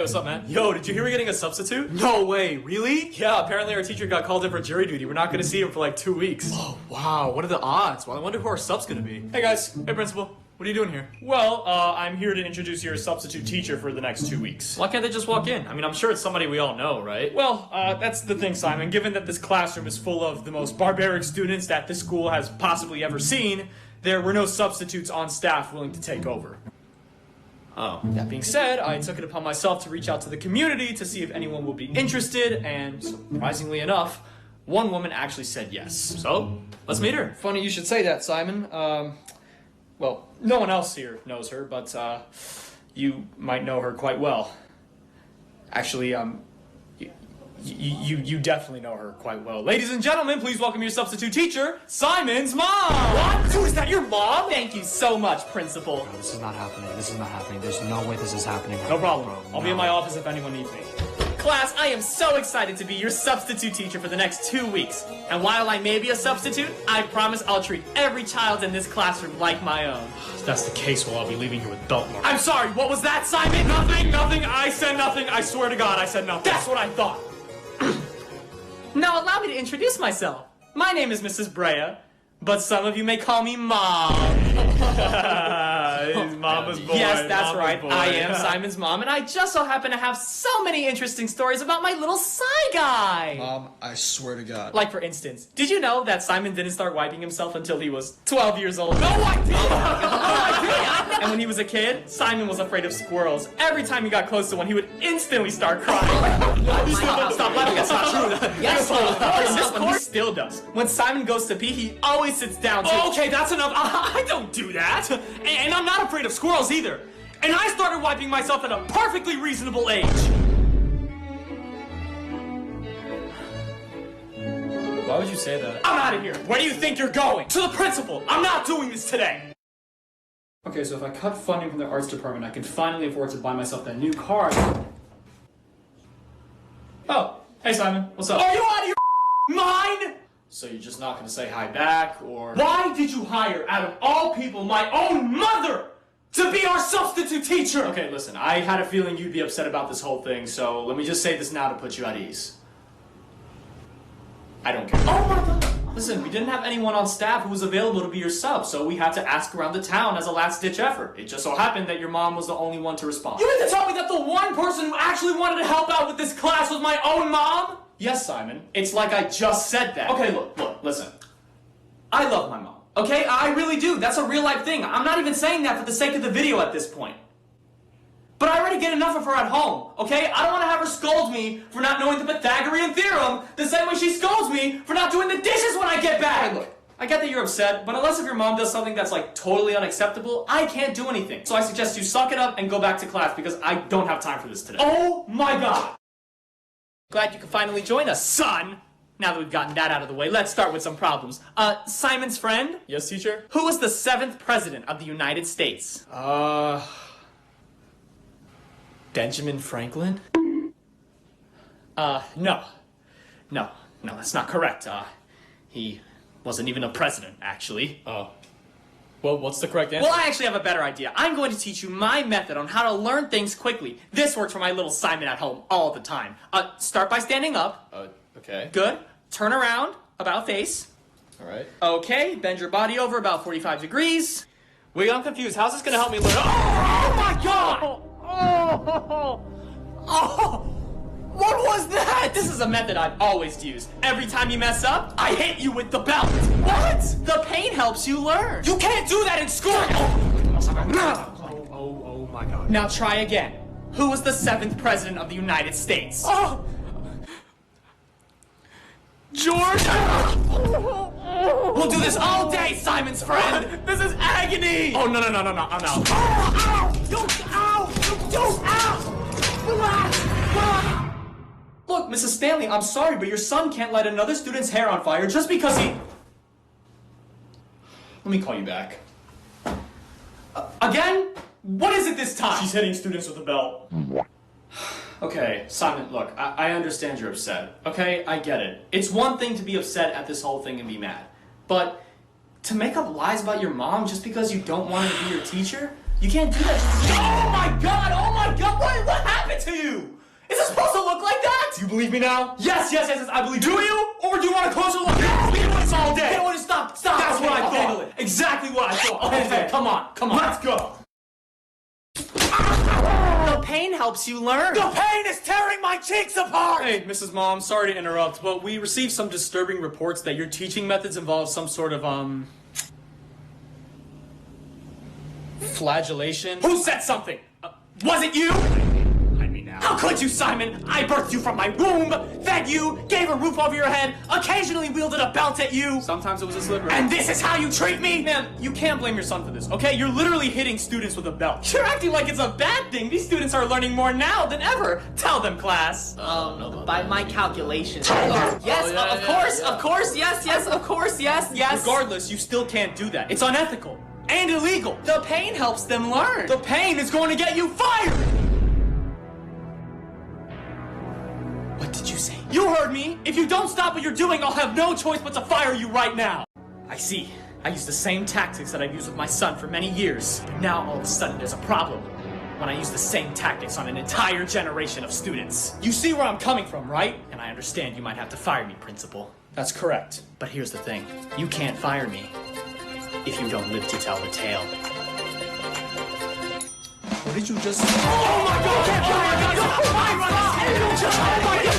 What's up, man? Yo, did you hear we're getting a substitute? No way, really? Yeah, apparently our teacher got called in for jury duty. We're not gonna see him for like 2 weeks. Oh, wow, what are the odds? Well, I wonder who our sub's gonna be. Hey guys, hey principal. What are you doing here? Well, I'm here to introduce your substitute teacher for the next 2 weeks. Why can't they just walk in? I mean, I'm sure it's somebody we all know, right? Well, that's the thing, Simon. Given that this classroom is full of the most barbaric students that this school has possibly ever seen, there were no substitutes on staff willing to take over. Oh. That being said, I took it upon myself to reach out to the community to see if anyone would be interested, and surprisingly enough, one woman actually said yes. So, let's meet her. Funny you should say that, Simon. Well, no one else here knows her, but you might know her quite well. Actually, you definitely know her quite well. Ladies and gentlemen, please welcome your substitute teacher, Simon's mom! What? So is that your mom? Thank you so much, Principal. No, this is not happening. This is not happening. There's no way this is happening. No problem. Bro, I'll be in my office if anyone needs me. Class, I am so excited to be your substitute teacher for the next 2 weeks. And while I may be a substitute, I promise I'll treat every child in this classroom like my own. If that's the case, well, I'll be leaving here with belt marks. I'm sorry, what was that, Simon? Nothing, I said nothing. I swear to God, I said nothing. That's what I thought. Now allow me to introduce myself. My name is Mrs. Brea, but some of you may call me Mom. He's Mama's boy. Yes, that's Mama's right. boy. I am Simon's mom, and I just so happen to have so many interesting stories about my little Psy guy. Mom, I swear to God. Like, for instance, did you know that Simon didn't start wiping himself until he was 12 years old? No, I didn't! And when he was a kid, Simon was afraid of squirrels. Every time he got close to one, he would instantly start crying. Stop laughing, that's not true. Yes, of course, he still does. When Simon goes to pee, he always sits down too. Okay, that's enough. I don't do that. And I'm not afraid of squirrels either. And I started wiping myself at a perfectly reasonable age. Why would you say that? I'm out of here. Where do you think you're going? To the principal. I'm not doing this today. Okay, so if I cut funding from the arts department, I can finally afford to buy myself that new car. Oh, hey Simon, what's up? Are you out of your mind? So you're just not gonna say hi back, or... Why did you hire, out of all people, my own mother to be our substitute teacher? Okay, listen, I had a feeling you'd be upset about this whole thing, so let me just say this now to put you at ease. I don't care. Oh my God. Listen, we didn't have anyone on staff who was available to be your sub, so we had to ask around the town as a last-ditch effort. It just so happened that your mom was the only one to respond. You mean to tell me that the one person who actually wanted to help out with this class was my own mom? Yes, Simon. It's like I just said that. Okay, look, listen. I love my mom. Okay, I really do. That's a real-life thing. I'm not even saying that for the sake of the video at this point. But I already get enough of her at home, okay? I don't want to have her scold me for not knowing the Pythagorean theorem the same way she scolds me for not doing the dishes when I get back. Hey, look, I get that you're upset, but unless if your mom does something that's like totally unacceptable, I can't do anything. So I suggest you suck it up and go back to class because I don't have time for this today. Oh my God. Glad you could finally join us, son. Now that we've gotten that out of the way, let's start with some problems. Simon's friend? Yes, teacher? Who was the 7th president of the United States? Benjamin Franklin? No, that's not correct. He wasn't even a president, actually. Oh. Well, what's the correct answer? Well, I actually have a better idea. I'm going to teach you my method on how to learn things quickly. This works for my little Simon at home all the time. Start by standing up. Okay. Good. Turn around, about face. Alright. Okay, bend your body over about 45 degrees. Wait, I'm confused. How's this going to help me learn? Oh my God! What was that? This is a method I've always used. Every time you mess up, I hit you with the belt. What? The pain helps you learn. You can't do that in school. Oh my God. Now try again. Who was the 7th president of the United States? Oh. George. We'll do this all day, Simon's friend. This is agony. Oh, no, I'm out. Ow! Ow! Relax! Look, Mrs. Stanley, I'm sorry, but your son can't light another student's hair on fire just because he... Let me call you back. Again? What is it this time? She's hitting students with a belt. Okay, Simon, look, I understand you're upset. Okay, I get it. It's one thing to be upset at this whole thing and be mad. But to make up lies about your mom just because you don't want her to be your teacher? You can't do that. Oh my God! What happened it to you! Is it supposed to look like that? Do you believe me now? Yes, I believe Do you? Or do you want a closer look? Yes! We do this all day! Hey, stop! That's Okay, what I I'll thought. handle it. Exactly what I thought. Okay, come on. Let's go. The pain helps you learn. The pain is tearing my cheeks apart! Hey, Mrs. Mom, sorry to interrupt, but we received some disturbing reports that your teaching methods involve some sort of, flagellation. Who said something? Was it you? Hide me now. How could you, Simon? I birthed you from my womb, fed you, gave a roof over your head, occasionally wielded a belt at you. Sometimes it was a slipper. And this is how you treat me? Man, you can't blame your son for this, okay? You're literally hitting students with a belt. You're acting like it's a bad thing. These students are learning more now than ever. Tell them, class. By my calculations. Yes, of course, yes. Regardless, you still can't do that. It's unethical and illegal. The pain helps them learn. The pain is going to get you fired! What did you say? You heard me! If you don't stop what you're doing, I'll have no choice but to fire you right now! I see. I use the same tactics that I've used with my son for many years. But now all of a sudden there's a problem when I use the same tactics on an entire generation of students. You see where I'm coming from, right? And I understand you might have to fire me, Principal. That's correct. But here's the thing. You can't fire me if you don't live to tell the tale. What did you just... Oh my God! Oh my God!